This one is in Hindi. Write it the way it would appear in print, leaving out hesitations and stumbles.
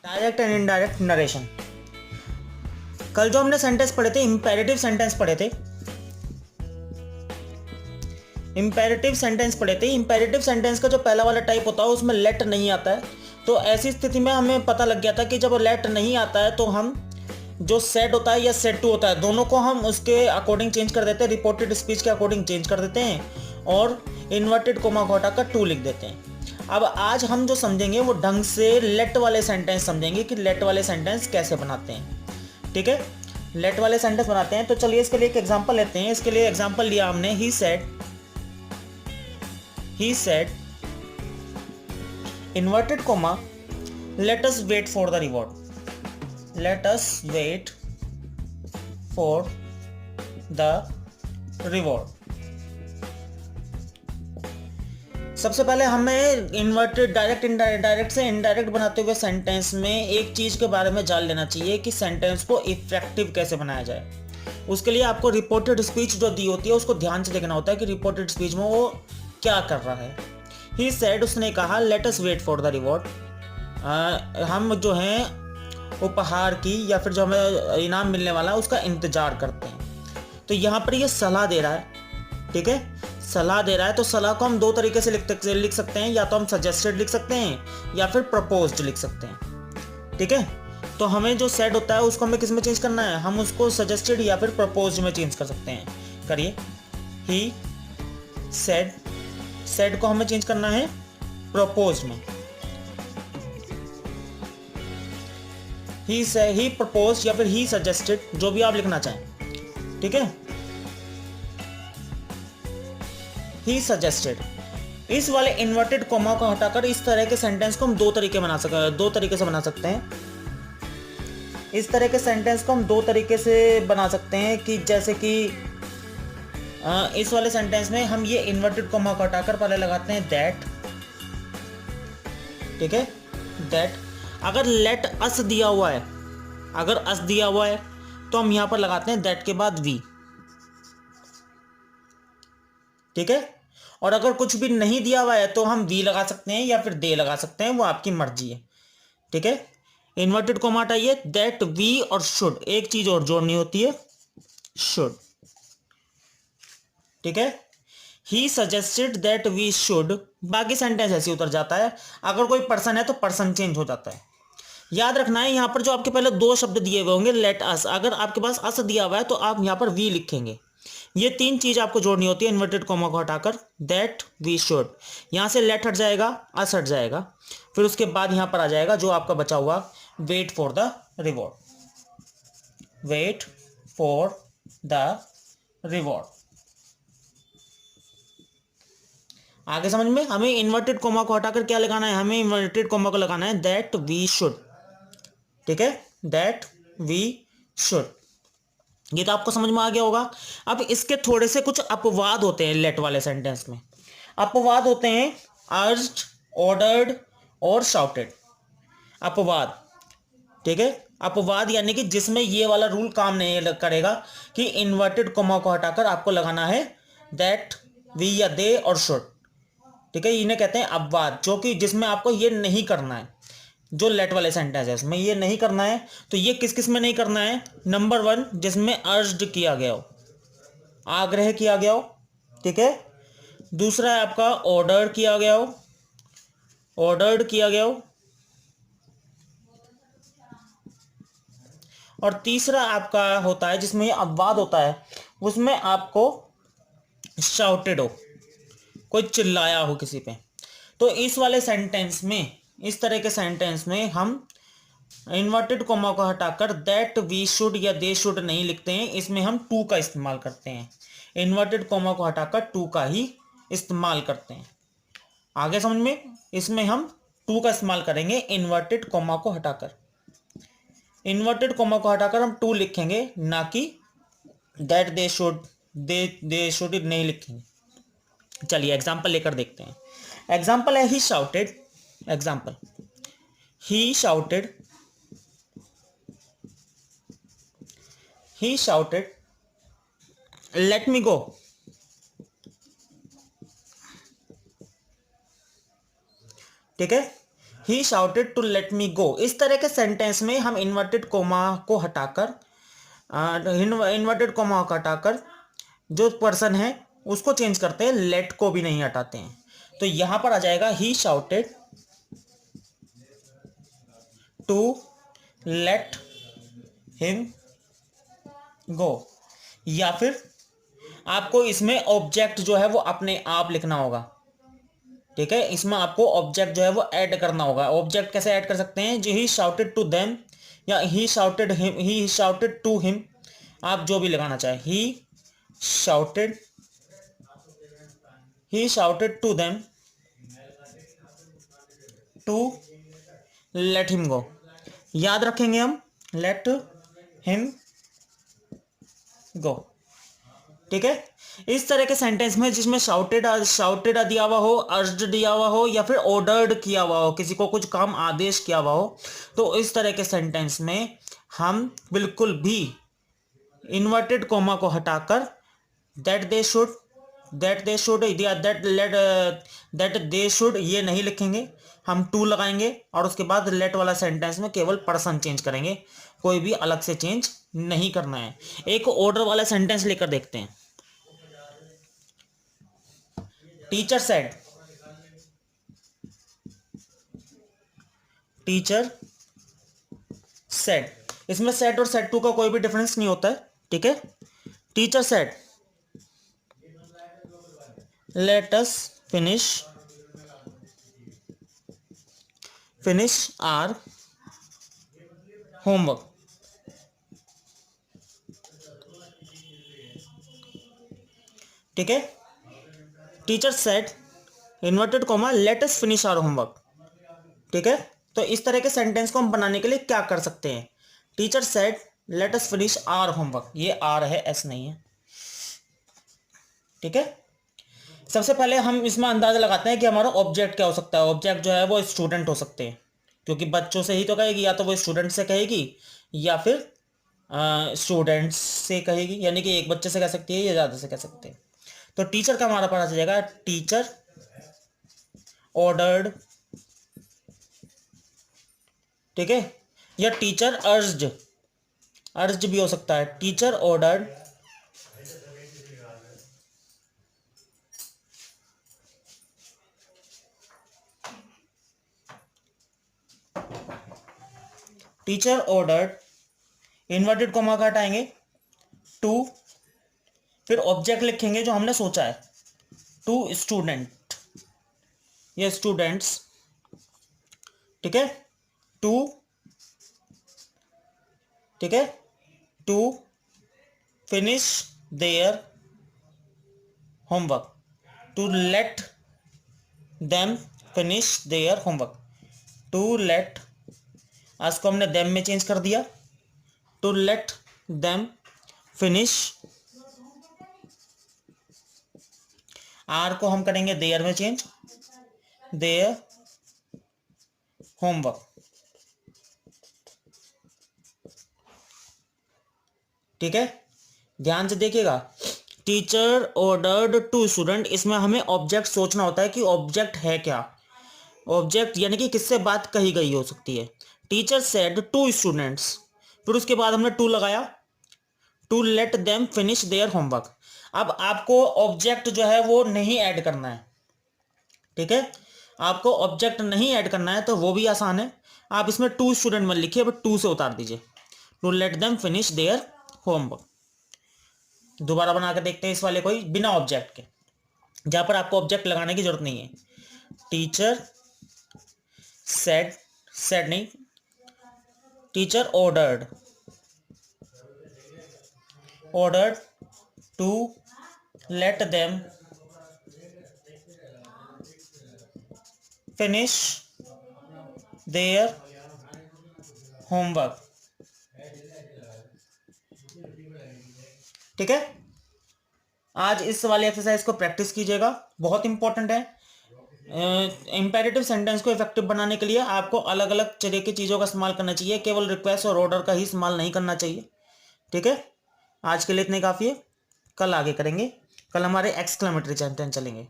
Direct and indirect narration. कल जो हमने सेंटेंस पढ़े थे, इंपेरेटिव सेंटेंस पढ़े थे, इंपेरेटिव सेंटेंस का जो पहला वाला टाइप होता है उसमें लेट नहीं आता है। तो ऐसी स्थिति में हमें पता लग गया था कि जब लेट नहीं आता है तो हम जो सेड होता है या सेड टू होता है, दोनों को हम उसके अकॉर्डिंग चेंज कर देते हैं, रिपोर्टेड स्पीच के अकॉर्डिंग चेंज कर देते हैं और इन्वर्टेड कोमा को हटाकर टू लिख देते हैं। अब आज हम जो समझेंगे वो ढंग से लेट वाले सेंटेंस समझेंगे कि लेट वाले सेंटेंस कैसे बनाते हैं। ठीक है, लेट वाले सेंटेंस बनाते हैं। तो चलिए इसके लिए एक एग्जांपल लेते हैं। इसके लिए एग्जांपल लिया हमने, he said inverted comma let us wait for the reward, let us wait for the reward। सबसे पहले हमें इन्वर्टेड डायरेक्ट इनडायरेक्ट से इनडायरेक्ट बनाते हुए सेंटेंस में एक चीज के बारे में जान लेना चाहिए कि सेंटेंस को इफेक्टिव कैसे बनाया जाए। उसके लिए आपको रिपोर्टेड स्पीच जो दी होती है उसको ध्यान से देखना होता है कि रिपोर्टेड स्पीच में वो क्या कर रहा है। ही सेड, उसने कहा, let us wait for the reward, हम जो हैं उपहार की या फिर जो हमें इनाम मिलने वाला है उसका इंतजार करते हैं। तो यहाँ पर ये सलाह दे रहा है। ठीक है, सलाह दे रहा है। तो सलाह को हम दो तरीके से लिख सकते हैं, या तो हम सजेस्टेड लिख सकते हैं या फिर प्रपोज्ड लिख सकते हैं। ठीक है, तो हमें जो सेड होता है उसको हमें किस में चेंज करना है, हम उसको सजेस्टेड या फिर प्रपोज्ड में चेंज कर सकते हैं। करिए, ही सेड को हमें चेंज करना है प्रपोज्ड में। ही प्रपोज या फिर ही सजेस्टेड, जो भी आप लिखना चाहें। ठीक है, ही सजेस्टेड। इस वाले इन्वर्टेड कोमा को हटाकर इस तरह के सेंटेंस को हम दो तरीके से बना सकते हैं। इस तरह के सेंटेंस को हम दो तरीके से बना सकते हैं कि जैसे कि इस वाले सेंटेंस में हम ये इन्वर्टेड कोमा को हटाकर पहले लगाते हैं दैट। ठीक है, दैट। अगर लेट अस दिया हुआ है, तो हम यहां पर लगाते हैं दैट के बाद वी। ठीक है, और अगर कुछ भी नहीं दिया हुआ है तो हम वी लगा सकते हैं या फिर दे लगा सकते हैं, वो आपकी मर्जी है। ठीक है, इन्वर्टेड कोमा हटाइए, दैट, वी और शुड। एक चीज और जोड़नी होती है, शुड। ठीक है, he suggested that we should. बाकी सेंटेंस ऐसे उतर जाता है। अगर कोई पर्सन है तो पर्सन चेंज हो जाता है। याद रखना है, यहां पर जो आपके पहले दो शब्द दिए हुए होंगे, लेट अस, अगर आपके पास अस दिया हुआ है तो आप यहां पर वी लिखेंगे। ये तीन चीज आपको जोड़नी होती है इन्वर्टेड कॉमा को हटाकर, दैट, वी, शुड। यहां से लेट हट जाएगा, अस हट जाएगा, फिर उसके बाद यहां पर आ जाएगा जो आपका बचा हुआ, wait for the reward. Wait for the reward. आगे समझ में? हमें इन्वर्टेड कोमा को हटाकर क्या लगाना है, हमें इन्वर्टेड कोमा को लगाना है दैट वी शुड। ठीक है, दैट वी शुड। ये तो आपको समझ में आ गया होगा। अब इसके थोड़े से कुछ अपवाद होते हैं लेट वाले सेंटेंस में। अपवाद होते हैं अर्ज्ड, ऑर्डर्ड और शाउटेड। अपवाद। ठीक है, अपवाद यानी कि जिसमें ये वाला रूल काम नहीं करेगा कि इन्वर्टेड कोमा को हटाकर आपको लगाना है दैट, वी या दे और शुड। ठीक है, इन्हें कहते हैं अपवाद, जो कि जिसमें आपको ये नहीं करना है। जो लेट वाले सेंटेंस है उसमें ये नहीं करना है। तो ये किस किस में नहीं करना है? नंबर 1, जिसमें अर्ज्ड किया गया हो, आग्रह किया गया हो। ठीक है, दूसरा है आपका ऑर्डर किया गया हो, ऑर्डर्ड किया गया हो, और तीसरा आपका होता है जिसमें अपवाद होता है, उसमें आपको शाउटेड हो, कोई चिल्लाया हो किसी पे। तो इस वाले सेंटेंस में, इस तरह के सेंटेंस में हम इन्वर्टेड कोमा को हटाकर दैट, वी शुड या दे शुड नहीं लिखते हैं। इसमें हम टू का इस्तेमाल करते हैं। इन्वर्टेड कोमा को हटाकर टू का ही इस्तेमाल करते हैं। आगे समझ में? इसमें हम टू का इस्तेमाल करेंगे इन्वर्टेड कोमा को हटाकर। इन्वर्टेड कोमा को हटाकर हम टू लिखेंगे, ना कि that, they should, they should नहीं लिखेंगे। चलिए एग्जाम्पल लेकर देखते हैं। एग्जाम्पल है he shouted. Example, he shouted, he shouted, let me go। ठीक है, he shouted to let me go. इस तरह के सेंटेंस में हम इन्वर्टेड कोमा को हटाकर जो पर्सन है उसको चेंज करते हैं, लेट को भी नहीं हटाते हैं। तो यहां पर आ जाएगा he shouted to let him go, या फिर आपको इसमें ऑब्जेक्ट जो है वो अपने आप लिखना होगा। ठीक है, इसमें आपको ऑब्जेक्ट जो है वो ऐड करना होगा। ऑब्जेक्ट कैसे ऐड कर सकते हैं, जो ही शाउटेड टू देम या ही शाउटेड टू हिम, आप जो भी लगाना चाहे। He shouted to them to let him go. याद रखेंगे हम, लेट हिम गो। ठीक है, इस तरह के सेंटेंस में जिसमें शाउटेड दिया हुआ हो, अर्ज्ड दिया हुआ हो, या फिर ऑर्डर्ड किया हुआ हो, किसी को कुछ काम आदेश किया हुआ हो, तो इस तरह के सेंटेंस में हम बिल्कुल भी इन्वर्टेड कोमा को हटाकर दैट दे शुड ये नहीं लिखेंगे, हम टू लगाएंगे और उसके बाद लेट वाला सेंटेंस में केवल पर्सन चेंज करेंगे, कोई भी अलग से चेंज नहीं करना है। एक ऑर्डर वाला सेंटेंस लेकर देखते हैं। टीचर सेड, इसमें सेड और सेड टू का कोई भी डिफरेंस नहीं होता है। ठीक है, teacher said let us finish our homework. ठीक है, teacher said inverted comma let us finish our homework. ठीक है, तो इस तरह के सेंटेंस को हम बनाने के लिए क्या कर सकते हैं, teacher said let us finish our homework, ये आर है, एस नहीं है। ठीक है, सबसे पहले हम इसमें अंदाजा लगाते हैं कि हमारा ऑब्जेक्ट क्या हो सकता है। ऑब्जेक्ट जो है वो स्टूडेंट हो सकते हैं, क्योंकि बच्चों से ही तो कहेगी, या तो वो स्टूडेंट से कहेगी या फिर स्टूडेंट्स से कहेगी, यानी कि एक बच्चे से कह सकती है या ज़्यादा से कह सकते हैं। तो टीचर का हमारा पता चलेगा, टीचर ऑर्डर्ड, ठीक है, या टीचर अर्ज्ड भी हो सकता है, टीचर ऑर्डर्ड इन्वर्टेड कॉमा का हटाएंगे, टू, फिर ऑब्जेक्ट लिखेंगे जो हमने सोचा है, टू स्टूडेंट या स्टूडेंट्स। ठीक है, टू, ठीक है, to finish their homework, to let them finish their homework, to let, आज को हमने देम में चेंज कर दिया, to let them finish, R को हम करेंगे देयर में चेंज, देयर होमवर्क। ठीक है, ध्यान से देखिएगा, टीचर ऑर्डर्ड टू स्टूडेंट, इसमें हमें ऑब्जेक्ट सोचना होता है कि ऑब्जेक्ट है क्या। ऑब्जेक्ट यानी कि किससे बात कही गई हो सकती है। टीचर सेड टू स्टूडेंट्स, फिर उसके बाद हमने टू लगाया, to let them finish their homework. अब आपको ऑब्जेक्ट जो है वो नहीं ऐड करना है। ठीक है, आपको ऑब्जेक्ट नहीं ऐड करना है तो वो भी आसान है, आप इसमें टू स्टूडेंट मत लिखिए, बट टू से उतार दीजिए, to let them finish their homework. दोबारा बना के देखते हैं इस वाले को ही बिना ऑब्जेक्ट के, जहां पर आपको ऑब्जेक्ट लगाने की जरूरत नहीं है। टीचर सेड नहीं, teacher ordered to let them finish their homework. ठीक है, आज इस वाले एक्सरसाइज को प्रैक्टिस कीजिएगा, बहुत इंपॉर्टेंट है। इंपेरेटिव सेंटेंस को इफेक्टिव बनाने के लिए आपको अलग अलग तरह की चीज़ों का इस्तेमाल करना चाहिए, केवल रिक्वेस्ट और ऑर्डर का ही इस्तेमाल नहीं करना चाहिए। ठीक है, आज के लिए इतने काफ़ी है, कल आगे करेंगे, कल हमारे एक्सक्लेमेटरी सेंटेंस चलेंगे।